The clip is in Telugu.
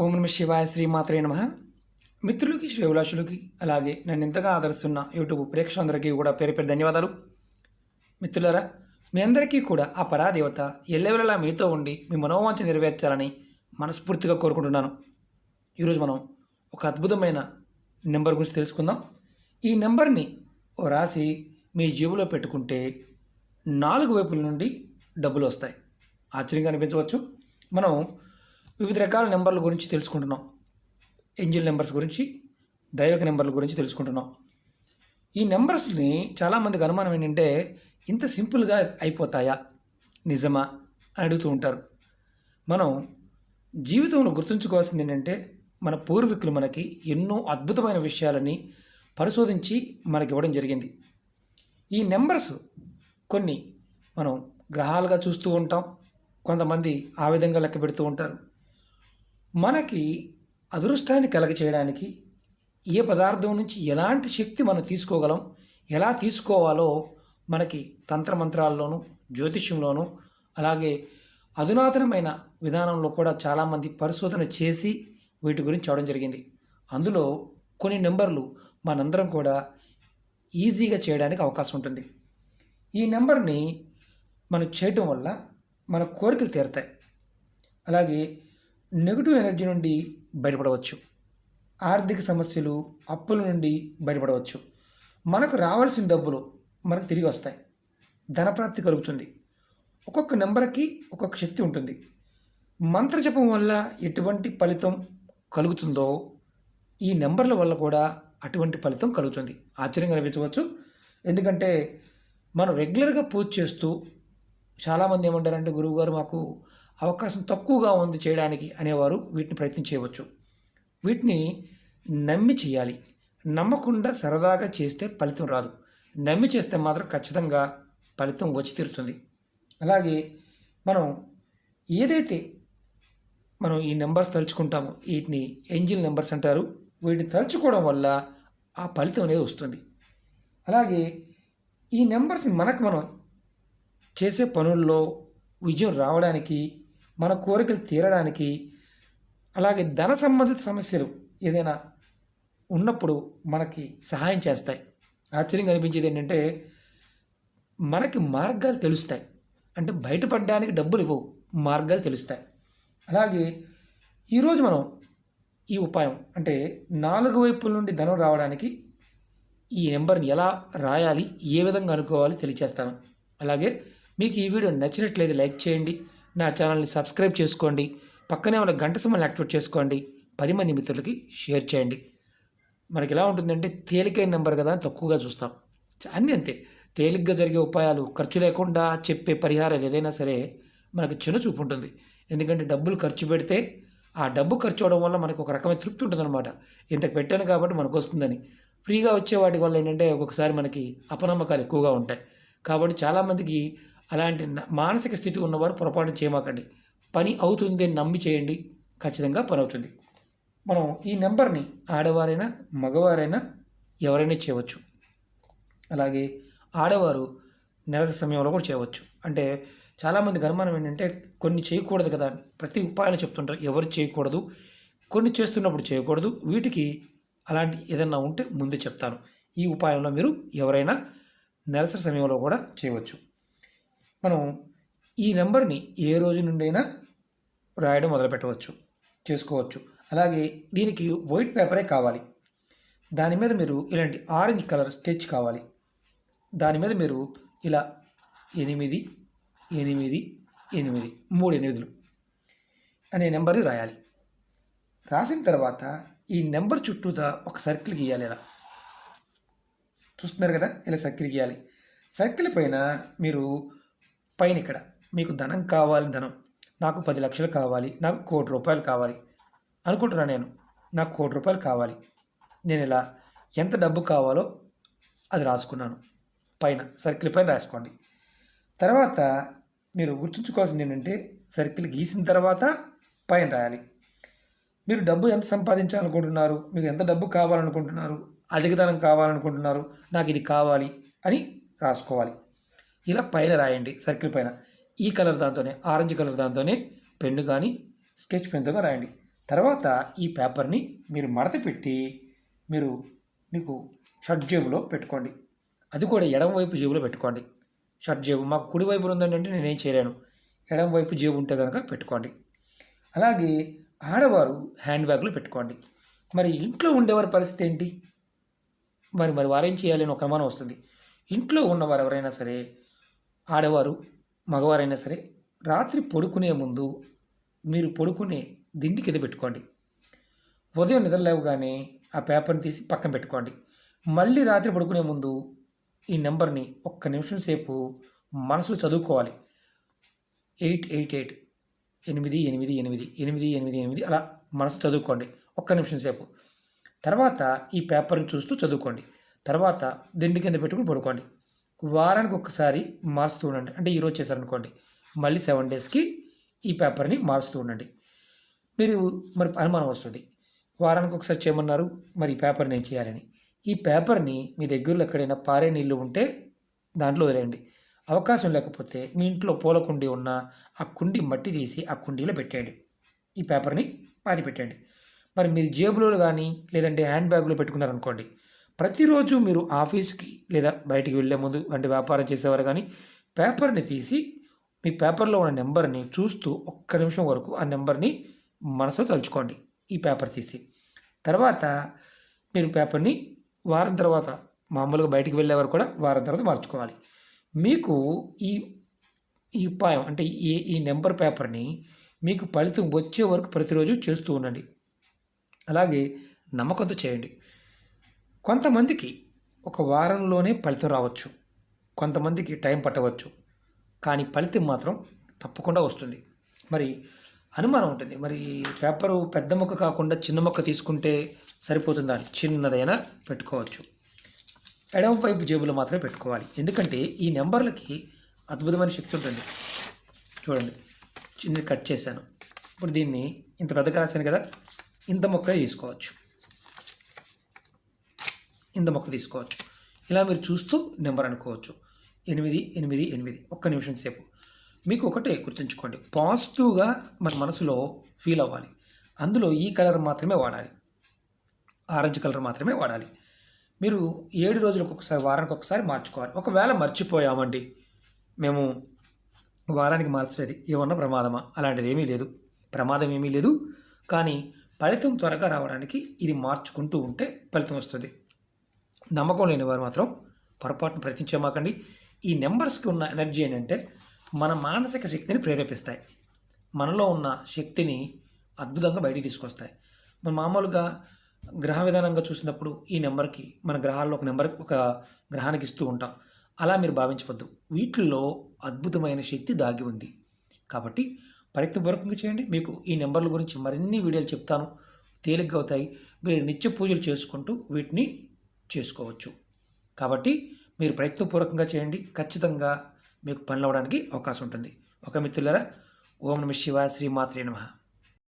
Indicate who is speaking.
Speaker 1: ఓం నమ శివాయ శ్రీమాత్రే నమ. మిత్రులకి శ్రేవులాషులకి అలాగే నన్ను ఎంతగా ఆదరిస్తున్న యూట్యూబ్ ప్రేక్షకులందరికీ కూడా పేరు పేరు ధన్యవాదాలు. మిత్రులారా, మీ అందరికీ కూడా ఆ పరాదేవత ఎల్లవెల్లలా మీతో ఉండి మీ మనోవాంఛ నెరవేర్చాలని మనస్ఫూర్తిగా కోరుకుంటున్నాను. ఈరోజు మనం ఒక అద్భుతమైన నెంబర్ గురించి తెలుసుకుందాం. ఈ నెంబర్ని రాసి మీ జేబులో పెట్టుకుంటే 4 వైపుల నుండి డబ్బులు వస్తాయి. ఆశ్చర్యంగా అనిపించవచ్చు. మనం వివిధ రకాల నెంబర్ల గురించి తెలుసుకుంటున్నాం. ఏంజిల్ నెంబర్స్ గురించి, దైవిక నెంబర్ల గురించి తెలుసుకుంటున్నాం. ఈ నెంబర్స్ని చాలామందికి అనుమానం ఏంటంటే ఇంత సింపుల్గా అయిపోతాయా, నిజమా అని అడుగుతూ ఉంటారు. మనం జీవితంలో గుర్తుంచుకోవాల్సింది ఏంటంటే మన పూర్వీకులు మనకి ఎన్నో అద్భుతమైన విషయాలని పరిశోధించి మనకి ఇవ్వడం జరిగింది. ఈ నెంబర్స్ కొన్ని మనం గ్రహాలుగా చూస్తూ ఉంటాం, కొంతమంది ఆ విధంగా లెక్క పెడుతూ ఉంటారు. మనకి అదృష్టాన్ని కలగచేయడానికి ఏ పదార్థం నుంచి ఎలాంటి శక్తి మనం తీసుకోగలం, ఎలా తీసుకోవాలో మనకి తంత్రమంత్రాల్లోనూ జ్యోతిష్యంలోనూ అలాగే అధునాతనమైన విధానంలో కూడా చాలామంది పరిశోధన చేసి వీటి గురించి అవడం జరిగింది. అందులో కొన్ని నెంబర్లు మనందరం కూడా ఈజీగా చేయడానికి అవకాశం ఉంటుంది. ఈ నెంబర్ని మనం చేయటం వల్ల మన కోరికలు తీరుతాయి. అలాగే నెగిటివ్ ఎనర్జీ నుండి బయటపడవచ్చు. ఆర్థిక సమస్యలు, అప్పుల నుండి బయటపడవచ్చు. మనకు రావాల్సిన డబ్బులు మనకు తిరిగి వస్తాయి. ధనప్రాప్తి కలుగుతుంది. ఒక్కొక్క నెంబర్కి ఒక్కొక్క శక్తి ఉంటుంది. మంత్రజపం వల్ల ఎటువంటి ఫలితం కలుగుతుందో ఈ నెంబర్ల వల్ల కూడా అటువంటి ఫలితం కలుగుతుంది. ఆశ్చర్యంగా అనిపించవచ్చు. ఎందుకంటే మనం రెగ్యులర్గా పూజ చేస్తూ చాలామంది ఏమంటారంటే గురువుగారు మాకు అవకాశం తక్కువగా ఉంది చేయడానికి అనేవారు వీటిని ప్రయత్నం చేయవచ్చు. వీటిని నమ్మి చేయాలి. నమ్మకుండా సరదాగా చేస్తే ఫలితం రాదు. నమ్మి చేస్తే మాత్రం ఖచ్చితంగా ఫలితం వచ్చి తీరుతుంది. అలాగే మనం ఏదైతే మనం ఈ నెంబర్స్ తలుచుకుంటామో వీటిని ఏంజిల్ నెంబర్స్ అంటారు. వీటిని తలుచుకోవడం వల్ల ఆ ఫలితం అనేది వస్తుంది. అలాగే ఈ నెంబర్స్ని మనం చేసే పనుల్లో విజయం రావడానికి, మన కోరికలు తీరడానికి, అలాగే ధన సంబంధిత సమస్యలు ఏదైనా ఉన్నప్పుడు మనకి సహాయం చేస్తాయి. ఆశ్చర్యంగా అనిపించేది ఏంటంటే మనకి మార్గాలు తెలుస్తాయి. అంటే బయటపడడానికి డబ్బులు ఇవ్వవు, మార్గాలు తెలుస్తాయి. అలాగే ఈరోజు మనం ఈ ఉపాయం అంటే 4 వైపుల నుండి ధనం రావడానికి ఈ నెంబర్ని ఎలా రాయాలి, ఏ విధంగా అనుకోవాలి తెలియచేస్తాను. అలాగే మీకు ఈ వీడియో నచ్చినట్లయితే లైక్ చేయండి, నా ఛానల్ని సబ్స్క్రైబ్ చేసుకోండి, పక్కనే ఉన్న గంట సింబల్ని యాక్టివేట్ చేసుకోండి, 10 మంది మిత్రులకి షేర్ చేయండి. మనకి ఎలా ఉంటుందంటే తేలికైన నెంబర్ కదా అని తక్కువగా చూస్తాం. అన్నీ అంతే. తేలిగ్గా జరిగే ఉపాయాలు, ఖర్చు లేకుండా చెప్పే పరిహారాలు ఏదైనా సరే మనకు చిన్న చూపు ఉంటుంది. ఎందుకంటే డబ్బులు ఖర్చు పెడితే ఆ డబ్బు ఖర్చు అవడం వల్ల మనకు ఒక రకమైన తృప్తి ఉంటుందన్నమాట. ఇంతకు పెట్టాను కాబట్టి మనకు వస్తుందని. ఫ్రీగా వచ్చే వాటి వల్ల ఏంటంటే ఒక్కొక్కసారి మనకి అపనమ్మకాలు ఎక్కువగా ఉంటాయి. కాబట్టి చాలామందికి అలాంటి మానసిక స్థితి ఉన్నవారు పొరపాటు చేయమాకండి. పని అవుతుంది అని నమ్మి చేయండి, ఖచ్చితంగా పని అవుతుంది. మనం ఈ నెంబర్ని ఆడవారైనా మగవారైనా ఎవరైనా చేయవచ్చు. అలాగే ఆడవారు నెలసరి సమయంలో కూడా చేయవచ్చు. అంటే చాలామందికి అనుమానం ఏంటంటే కొన్ని చేయకూడదు కదా అని ప్రతి ఉపాయాలు చెప్తుంటారు. ఎవరు చేయకూడదు, కొన్ని చేస్తున్నప్పుడు చేయకూడదు. వీటికి అలాంటి ఏదన్నా ఉంటే ముందే చెప్తాను. ఈ ఉపాయంలో మీరు ఎవరైనా నెలసరి సమయంలో కూడా చేయవచ్చు. మనం ఈ నెంబర్ని ఏ రోజు నుండైనా రాయడం మొదలుపెట్టవచ్చు, చేసుకోవచ్చు. అలాగే దీనికి వైట్ పేపరే కావాలి. దాని మీద మీరు ఇలాంటి ఆరెంజ్ కలర్ స్కెచ్ కావాలి. దాని మీద మీరు ఇలా 8 8 8 3 8 అనే నెంబర్ని రాయాలి. రాసిన తర్వాత ఈ నెంబర్ చుట్టూతా ఒక సర్కిల్ గీయాలి. ఇలా చూస్తున్నారు కదా, ఇలా సర్కిల్ గీయాలి. సర్కిల్ పైన మీరు పైన ఇక్కడ మీకు ధనం కావాలి, ధనం నాకు 10 లక్షలు కావాలి, నాకు 1 కోటి రూపాయలు కావాలి అనుకుంటున్నాను. నాకు 1 కోటి రూపాయలు కావాలి. నేను ఇలా ఎంత డబ్బు కావాలో అది రాసుకున్నాను. పైన సర్కిల్ పైన రాసుకోండి. తర్వాత మీరు గుర్తుంచుకోవాల్సింది ఏంటంటే సర్కిల్ గీసిన తర్వాత పైన రాయాలి. మీరు డబ్బు ఎంత సంపాదించాలనుకుంటున్నారు, మీకు ఎంత డబ్బు కావాలనుకుంటున్నారు, అధిక ధనం కావాలనుకుంటున్నారు, నాకు ఇది కావాలి అని రాసుకోవాలి. ఇలా పైన రాయండి. సర్కిల్ పైన ఈ కలర్ దాంతోనే, ఆరెంజ్ కలర్ దాంతోనే పెన్ను కానీ స్కెచ్ పెన్తో రాయండి. తర్వాత ఈ పేపర్ని మీరు మడత పెట్టి మీరు మీకు షర్ట్ జేబులో పెట్టుకోండి. అది కూడా ఎడమ వైపు జేబులో పెట్టుకోండి. షర్ట్ జేబు మాకు కుడి వైపు ఉందంటే నేనేం చేయలేను. ఎడమ వైపు జేబు ఉంటే కనుక పెట్టుకోండి. అలాగే ఆడవారు హ్యాండ్ బ్యాగ్లో పెట్టుకోండి. మరి ఇంట్లో ఉండేవారి పరిస్థితి ఏంటి? మరి వారేం చేయాలి అని ఒక అనుమానం వస్తుంది. ఇంట్లో ఉన్నవారు ఎవరైనా సరే, ఆడవారు మగవారైనా సరే, రాత్రి పడుకునే ముందు మీరు పడుకునే దిండి కింద పెట్టుకోండి. ఉదయం నిద్ర లేవగానే ఆ పేపర్ని తీసి పక్కన పెట్టుకోండి. మళ్ళీ రాత్రి పడుకునే ముందు ఈ నెంబర్ని ఒక్క నిమిషం సేపు మనసులో చదువుకోవాలి. 888 888 అలా మనసు చదువుకోండి ఒక్క నిమిషం సేపు. తర్వాత ఈ పేపర్ని చూస్తూ చదువుకోండి. తర్వాత దిండి కింద పెట్టుకుని పడుకోండి. వారానికి ఒక్కసారి మారుస్తూ ఉండండి. అంటే ఈరోజు చేశారనుకోండి, మళ్ళీ 7 డేస్కి ఈ పేపర్ని మారుస్తూ ఉండండి. మీరు మరి అనుమానం వస్తుంది, వారానికి ఒకసారి చేయమన్నారు, మరి ఈ పేపర్ని ఏం చేయాలని. ఈ పేపర్ని మీ దగ్గరలో ఎక్కడైనా పారే నీళ్ళు ఉంటే దాంట్లో వదిలేయండి. అవకాశం లేకపోతే మీ ఇంట్లో పూల కుండీ ఉన్న ఆ కుండీ మట్టి తీసి ఆ కుండీలో పెట్టేయండి. ఈ పేపర్ని పాతి పెట్టండి. మరి మీరు జేబులో కానీ లేదంటే హ్యాండ్ బ్యాగ్లో పెట్టుకున్నారనుకోండి, ప్రతిరోజు మీరు ఆఫీస్కి లేదా బయటికి వెళ్ళే ముందు అంటే వ్యాపారం చేసేవారు కానీ పేపర్ని తీసి మీ పేపర్లో ఉన్న నెంబర్ని చూస్తూ ఒక్క నిమిషం వరకు ఆ నెంబర్ని మనసులో తలుచుకోండి. ఈ పేపర్ తీసి తర్వాత మీరు పేపర్ని వారం తర్వాత మామూలుగా బయటికి వెళ్ళేవారు కూడా వారం తర్వాత మార్చుకోవాలి. మీకు ఈ ఉపాయం అంటే ఈ నెంబర్ పేపర్ని మీకు ఫలితం వచ్చే వరకు ప్రతిరోజు చేస్తూ ఉండండి. అలాగే నమ్మకంతో చేయండి. కొంతమందికి ఒక వారంలోనే ఫలితం రావచ్చు, కొంతమందికి టైం పట్టవచ్చు, కానీ ఫలితం మాత్రం తప్పకుండా వస్తుంది. మరి అనుమానం ఉంటుంది, మరి పేపరు పెద్ద మొక్క కాకుండా చిన్న మొక్క తీసుకుంటే సరిపోతుందా? చిన్నదైనా పెట్టుకోవచ్చు. ఎడమ వైపు జేబులో మాత్రమే పెట్టుకోవాలి. ఎందుకంటే ఈ నెంబర్లకి అద్భుతమైన శక్తి ఉంటుంది. చూడండి, చిన్న కట్ చేశాను. ఇప్పుడు దీన్ని ఇంత పెద్దగా రాశాను కదా, ఇంత మొక్క తీసుకోవచ్చు. ఇలా మీరు చూస్తూ నెంబర్ అనుకోవచ్చు. 888 ఒక్క నిమిషం సేపు. మీకు ఒకటే గుర్తుంచుకోండి, పాజిటివ్గా మన మనసులో ఫీల్ అవ్వాలి. అందులో ఈ కలర్ మాత్రమే వాడాలి, ఆరెంజ్ కలర్ మాత్రమే వాడాలి. మీరు 7 రోజులకు ఒకసారి, వారానికి ఒకసారి మార్చుకోవాలి. ఒకవేళ మర్చిపోయామండి, మేము వారానికి మార్చలేదు, ఏమన్నా ప్రమాదమా? అలాంటిది ఏమీ లేదు, ప్రమాదం ఏమీ లేదు. కానీ ఫలితం త్వరగా రావడానికి ఇది మార్చుకుంటూ ఉంటే ఫలితం వస్తుంది. నమ్మకం లేని వారు మాత్రం పొరపాటును ప్రయత్నించమాకండి. ఈ నెంబర్స్కి ఉన్న ఎనర్జీ ఏంటంటే మన మానసిక శక్తిని ప్రేరేపిస్తాయి, మనలో ఉన్న శక్తిని అద్భుతంగా బయటికి తీసుకొస్తాయి. మనం మామూలుగా గ్రహ విధానంగా చూసినప్పుడు ఈ నెంబర్కి మన గ్రహాల్లో ఒక గ్రహానికి ఇస్తూ ఉంటాం. అలా మీరు భావించవద్దు, వీటిల్లో అద్భుతమైన శక్తి దాగి ఉంది. కాబట్టి ప్రయత్నపూర్వకంగా చేయండి. మీకు ఈ నెంబర్ల గురించి మరిన్ని వీడియోలు చెప్తాను, తేలిగ్గా అవుతాయి. మీరు నిత్య పూజలు చేసుకుంటూ వీటిని చేసుకోవచ్చు. కాబట్టి మీరు ప్రయత్నపూర్వకంగా చేయండి, ఖచ్చితంగా మీకు పనులు అవ్వడానికి అవకాశం ఉంటుంది. ఒక మిత్రులారా, ఓం నమః శివాయ, శ్రీమాత్రే నమః.